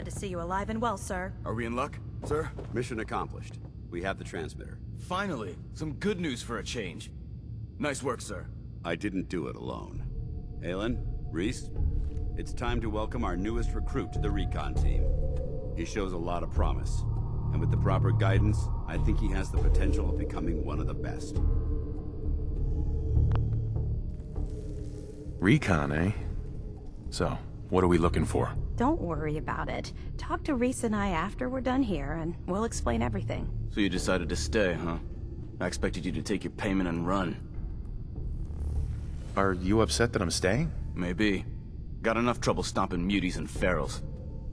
Glad to see you alive and well, sir. Are we in luck, sir? Mission accomplished. We have the transmitter. Finally, some good news for a change. Nice work, sir. I didn't do it alone. Aelin, Reese, it's time to welcome our newest recruit to the recon team. He shows a lot of promise, and with the proper guidance, I think he has the potential of becoming one of the best. Recon, eh? So, what are we looking for? Don't worry about it. Talk to Reese and I after we're done here, and we'll explain everything. So you decided to stay, huh? I expected you to take your payment and run. Are you upset that I'm staying? Maybe. Got enough trouble stomping muties and ferals.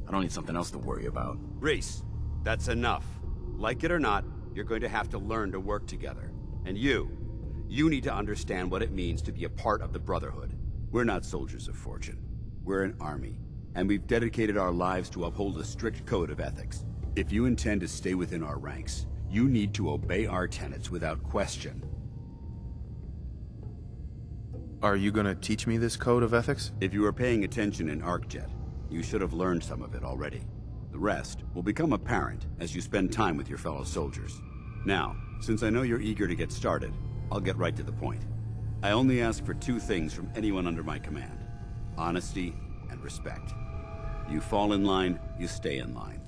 I don't need something else to worry about. Reese, that's enough. Like it or not, you're going to have to learn to work together. And you need to understand what it means to be a part of the Brotherhood. We're not soldiers of fortune. We're an army, and we've dedicated our lives to uphold a strict code of ethics. If you intend to stay within our ranks, you need to obey our tenets without question. Are you gonna teach me this code of ethics? If you were paying attention in ArcJet, you should have learned some of it already. The rest will become apparent as you spend time with your fellow soldiers. Now, since I know you're eager to get started, I'll get right to the point. I only ask for two things from anyone under my command: honesty and respect. You fall in line, you stay in line.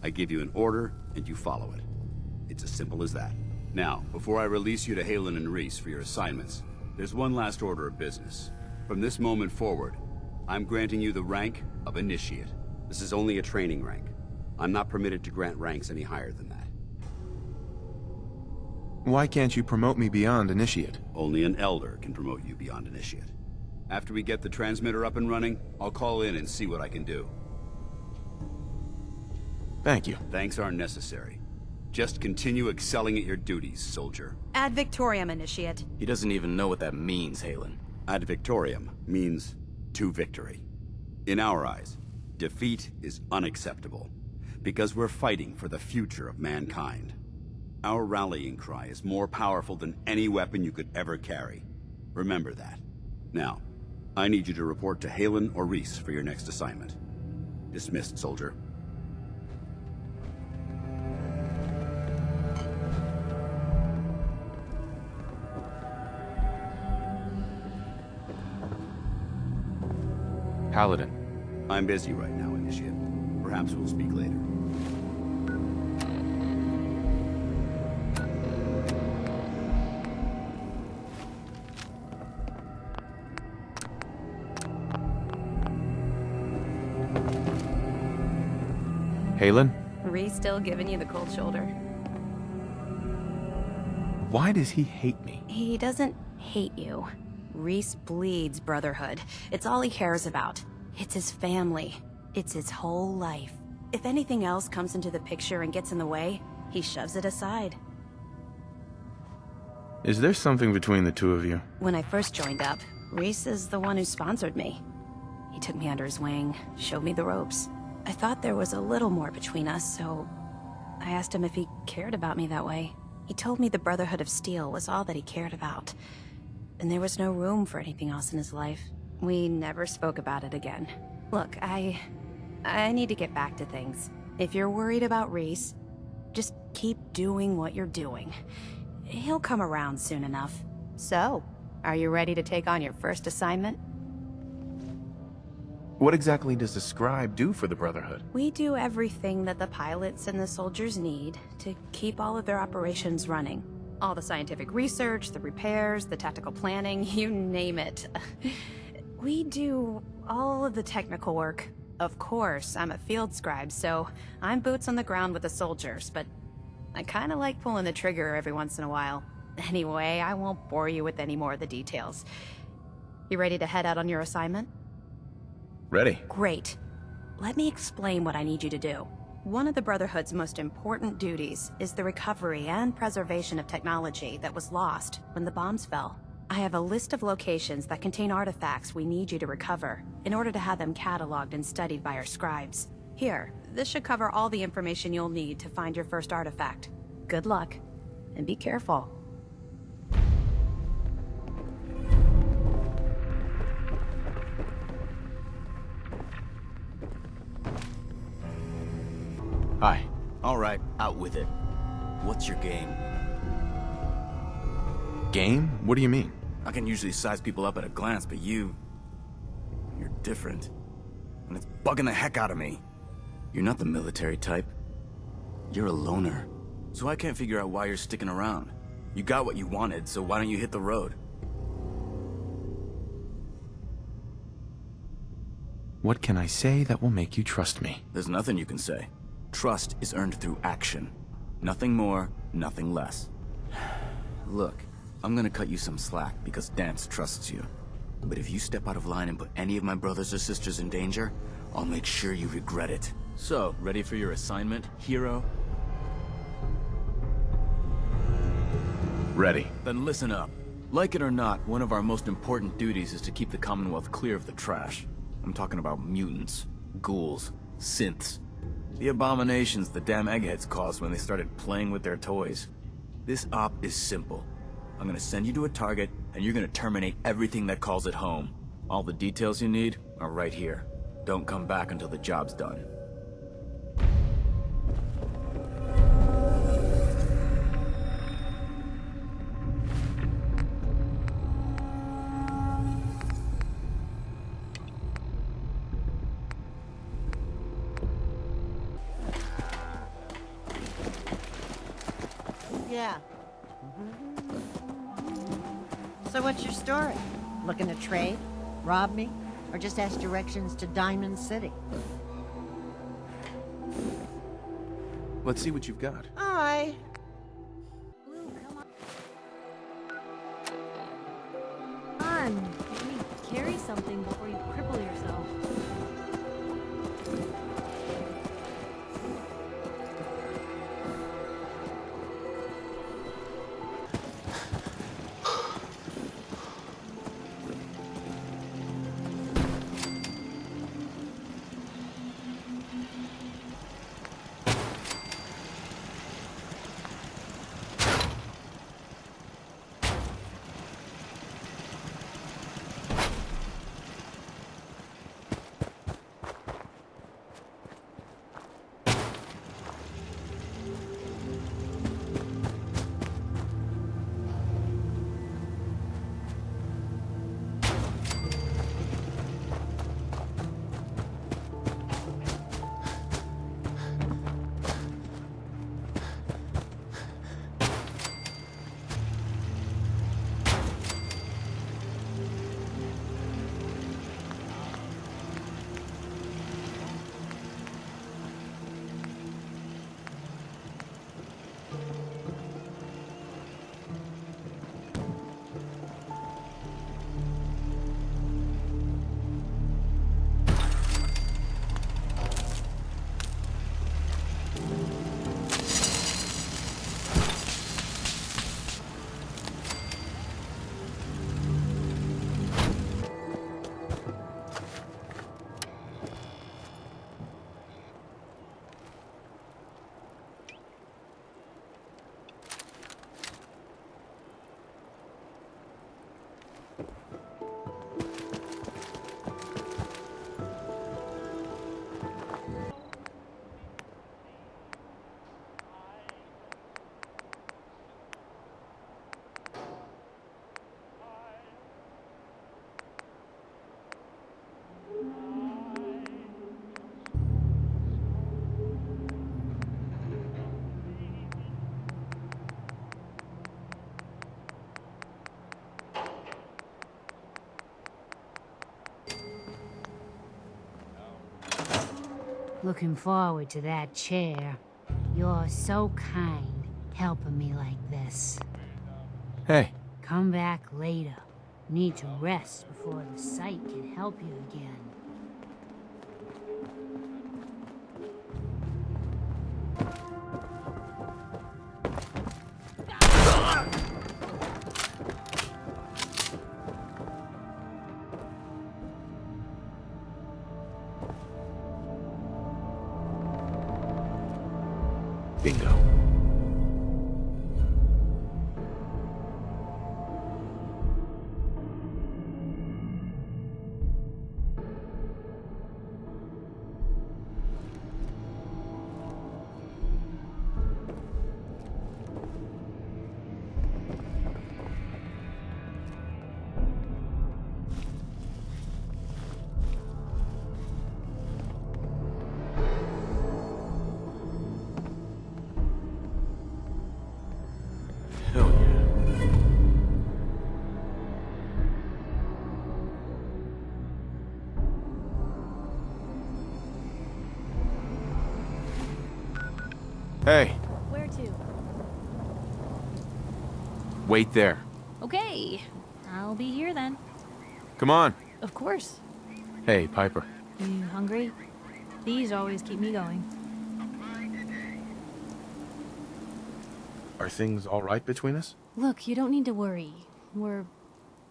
I give you an order, and you follow it. It's as simple as that. Now, before I release you to Halen and Reese for your assignments, there's one last order of business. From this moment forward, I'm granting you the rank of Initiate. This is only a training rank. I'm not permitted to grant ranks any higher than that. Why can't you promote me beyond Initiate? Only an Elder can promote you beyond Initiate. After we get the transmitter up and running, I'll call in and see what I can do. Thank you. Thanks aren't necessary. Just continue excelling at your duties, soldier. Ad Victoriam, Initiate. He doesn't even know what that means, Halen. Ad Victoriam means to victory. In our eyes, defeat is unacceptable, because we're fighting for the future of mankind. Our rallying cry is more powerful than any weapon you could ever carry. Remember that. Now, I need you to report to Halen or Reese for your next assignment. Dismissed, soldier. Paladin. I'm busy right now, Initiate. Perhaps we'll speak later. Halen? Reese still giving you the cold shoulder? Why does he hate me? He doesn't hate you. Reese bleeds Brotherhood. It's all he cares about. It's his family. It's his whole life. If anything else comes into the picture and gets in the way, he shoves it aside. Is there something between the two of you? When I first joined up, Reese is the one who sponsored me. He took me under his wing, showed me the ropes. I thought there was a little more between us, so I asked him if he cared about me that way. He told me the Brotherhood of Steel was all that he cared about, and there was no room for anything else in his life. We never spoke about it again. Look, I need to get back to things. If you're worried about Reese, just keep doing what you're doing. He'll come around soon enough. So, are you ready to take on your first assignment? What exactly does the scribe do for the Brotherhood? We do everything that the pilots and the soldiers need to keep all of their operations running. All the scientific research, the repairs, the tactical planning, you name it. We do all of the technical work. Of course, I'm a field scribe, so I'm boots on the ground with the soldiers, but I kinda like pulling the trigger every once in a while. Anyway, I won't bore you with any more of the details. You ready to head out on your assignment? Ready. Great. Let me explain what I need you to do. One of the Brotherhood's most important duties is the recovery and preservation of technology that was lost when the bombs fell. I have a list of locations that contain artifacts we need you to recover in order to have them cataloged and studied by our scribes. Here, this should cover all the information you'll need to find your first artifact. Good luck, and be careful. Hi. All right, out with it. What's your game? Game? What do you mean? I can usually size people up at a glance, but you're different. And it's bugging the heck out of me. You're not the military type. You're a loner. So I can't figure out why you're sticking around. You got what you wanted, so why don't you hit the road? What can I say that will make you trust me? There's nothing you can say. Trust is earned through action. Nothing more, nothing less. Look, I'm gonna cut you some slack because Dance trusts you. But if you step out of line and put any of my brothers or sisters in danger, I'll make sure you regret it. So, ready for your assignment, hero? Ready. Then listen up. Like it or not, one of our most important duties is to keep the Commonwealth clear of the trash. I'm talking about mutants, ghouls, synths. The abominations the damn eggheads caused when they started playing with their toys. This op is simple. I'm gonna send you to a target, and you're gonna terminate everything that calls it home. All the details you need are right here. Don't come back until the job's done. Yeah. So what's your story? Looking to trade? Rob me? Or just ask directions to Diamond City? Let's see what you've got. Aye. Blue, come on. Let me carry something before you cripple yourself. Looking forward to that chair. You're so kind, helping me like this. Hey. Come back later. Need to rest before the sight can help you again. Bingo. Hey, Where to? wait there. Okay. I'll be here then. Come on. Of course. Hey, Piper. You hungry? These always keep me going. Are things all right between us? Look, you don't need to worry. We're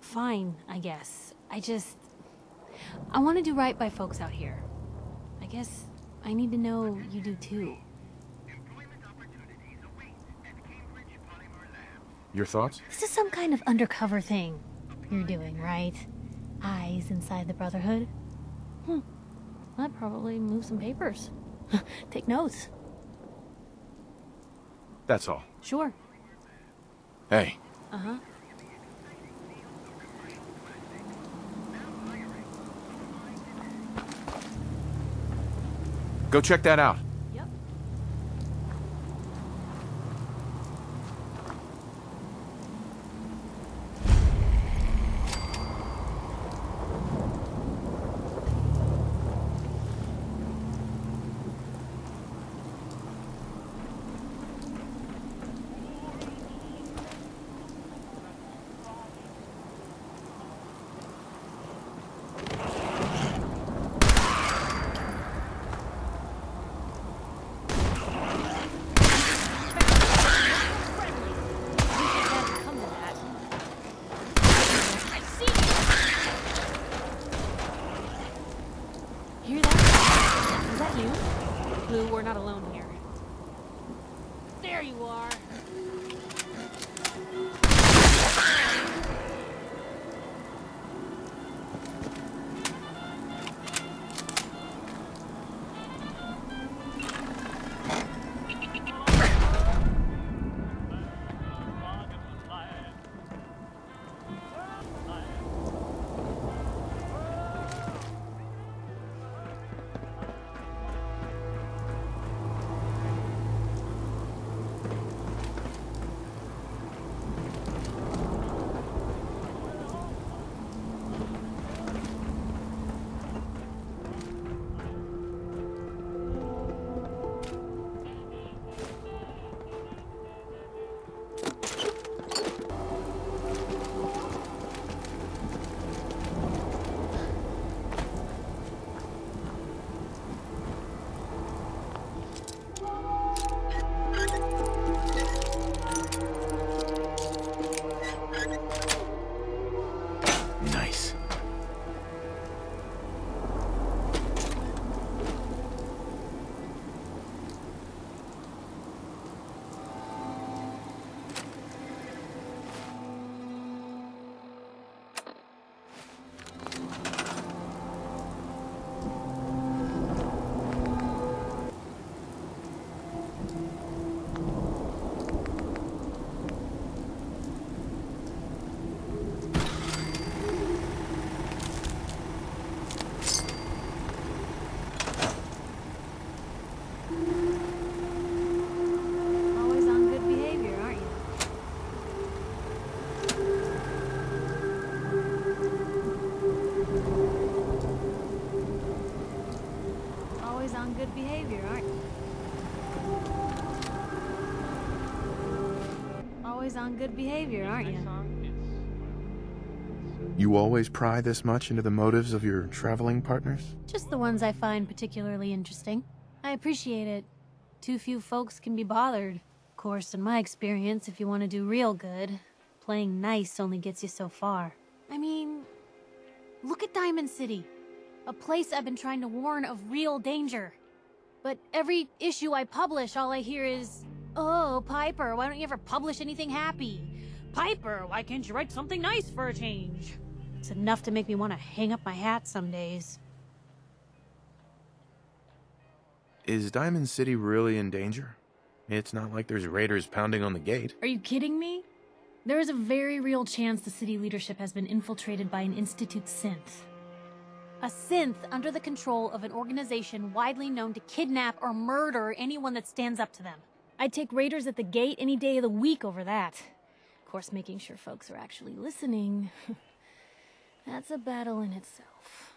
fine, I guess. I want to do right by folks out here. I guess I need to know you do too. Your thoughts? This is some kind of undercover thing you're doing, right? Eyes inside the Brotherhood? That probably move some papers. Take notes. That's all. Sure. Hey, Uh-huh. go check that out. Yep. Hear that? Is that you? Blue, we're not alone here. There you are. Nice. Always on good behavior, aren't you? Always on good behavior, aren't you? Always on good behavior, aren't you? You always pry this much into the motives of your traveling partners? Just the ones I find particularly interesting. I appreciate it. Too few folks can be bothered. Of course, in my experience, if you want to do real good, playing nice only gets you so far. I mean, look at Diamond City. A place I've been trying to warn of real danger. But every issue I publish, all I hear is, "Oh, Piper, why don't you ever publish anything happy? Piper, why can't you write something nice for a change?" It's enough to make me want to hang up my hat some days. Is Diamond City really in danger? It's not like there's raiders pounding on the gate. Are you kidding me? There is a very real chance the city leadership has been infiltrated by an Institute synth. A synth under the control of an organization widely known to kidnap or murder anyone that stands up to them. I'd take raiders at the gate any day of the week over that. Of course, making sure folks are actually listening. That's a battle in itself.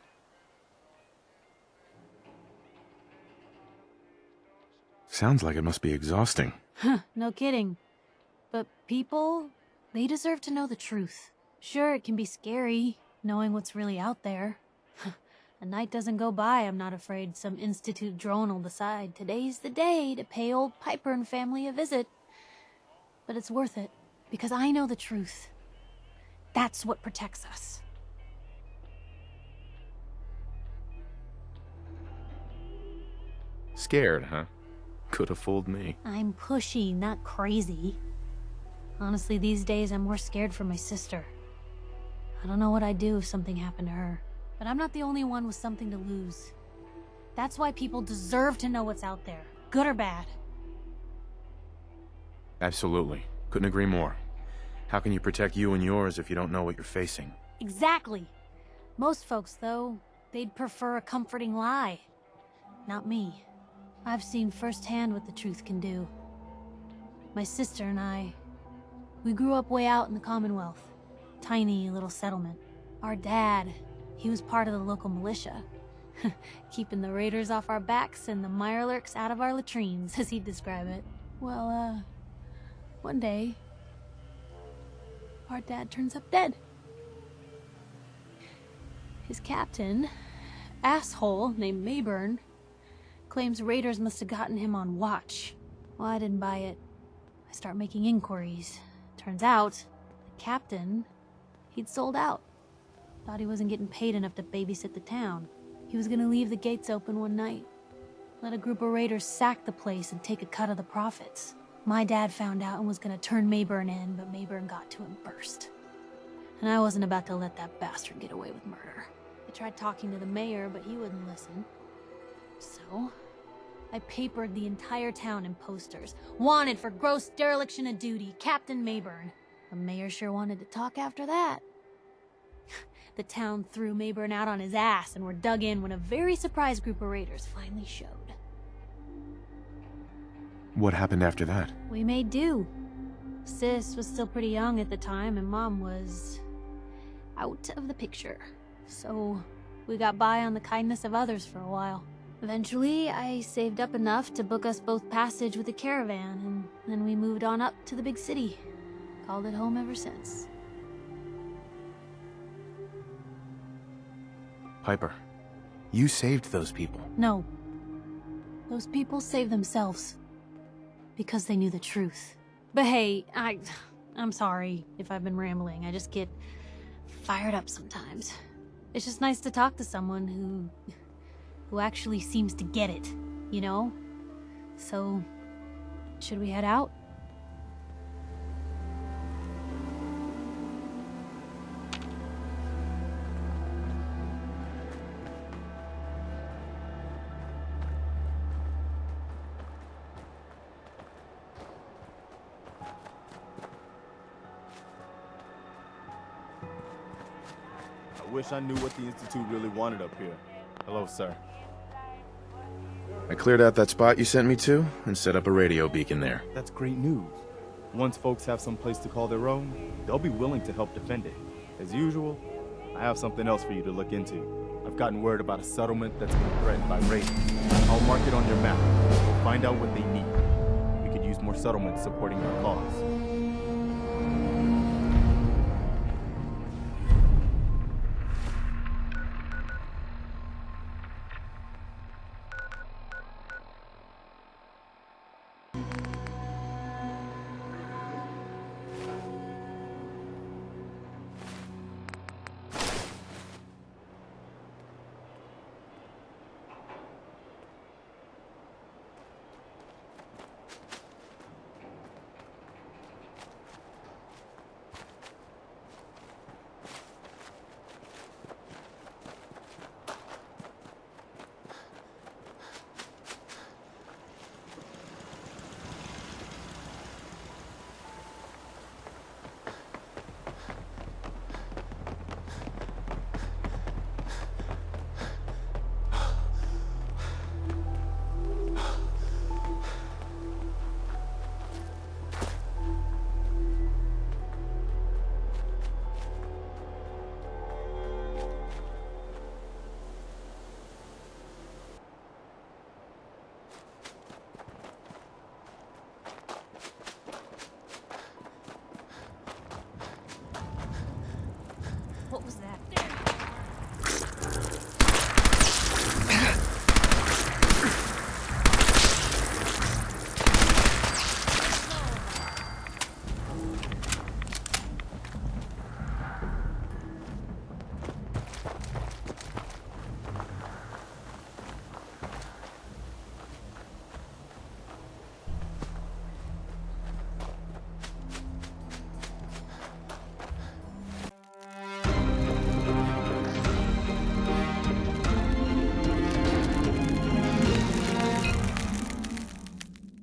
Sounds like it must be exhausting. No kidding. But people, they deserve to know the truth. Sure, it can be scary, knowing what's really out there. A night doesn't go by, I'm not afraid some Institute drone will decide today's the day to pay old Piper and family a visit. But it's worth it, because I know the truth. That's what protects us. Scared, huh? Could have fooled me. I'm pushy, not crazy. Honestly, these days I'm more scared for my sister. I don't know what I'd do if something happened to her. But I'm not the only one with something to lose. That's why people deserve to know what's out there, good or bad. Absolutely. Couldn't agree more. How can you protect you and yours if you don't know what you're facing? Exactly. Most folks, though, they'd prefer a comforting lie. Not me. I've seen firsthand what the truth can do. My sister and I, we grew up way out in the Commonwealth. Tiny little settlement. Our dad, he was part of the local militia. Keeping the raiders off our backs and the mirelurks out of our latrines, as he'd describe it. Well, one day, our dad turns up dead. His captain, asshole named Mayburn, claims raiders must have gotten him on watch. Well, I didn't buy it. I start making inquiries. Turns out, the captain, he'd sold out. Thought he wasn't getting paid enough to babysit the town. He was gonna leave the gates open one night. Let a group of raiders sack the place and take a cut of the profits. My dad found out and was gonna turn Mayburn in, but Mayburn got to him first. And I wasn't about to let that bastard get away with murder. I tried talking to the mayor, but he wouldn't listen. So, I papered the entire town in posters. Wanted for gross dereliction of duty, Captain Mayburn. The mayor sure wanted to talk after that. The town threw Mayburn out on his ass and were dug in when a very surprised group of raiders finally showed. What happened after that? We made do. Sis was still pretty young at the time and Mom was out of the picture. So we got by on the kindness of others for a while. Eventually, I saved up enough to book us both passage with a caravan, and then we moved on up to the big city. Called it home ever since. Piper, you saved those people. No. Those people saved themselves. Because they knew the truth. But hey, I'm sorry if I've been rambling. I just get fired up sometimes. It's just nice to talk to someone who actually seems to get it, you know? So, should we head out? I wish I knew what the Institute really wanted up here. Hello, sir. I cleared out that spot you sent me to and set up a radio beacon there. That's great news. Once folks have some place to call their own, they'll be willing to help defend it. As usual, I have something else for you to look into. I've gotten word about a settlement that's been threatened by raiders. I'll mark it on your map. Find out what they need. We could use more settlements supporting our cause.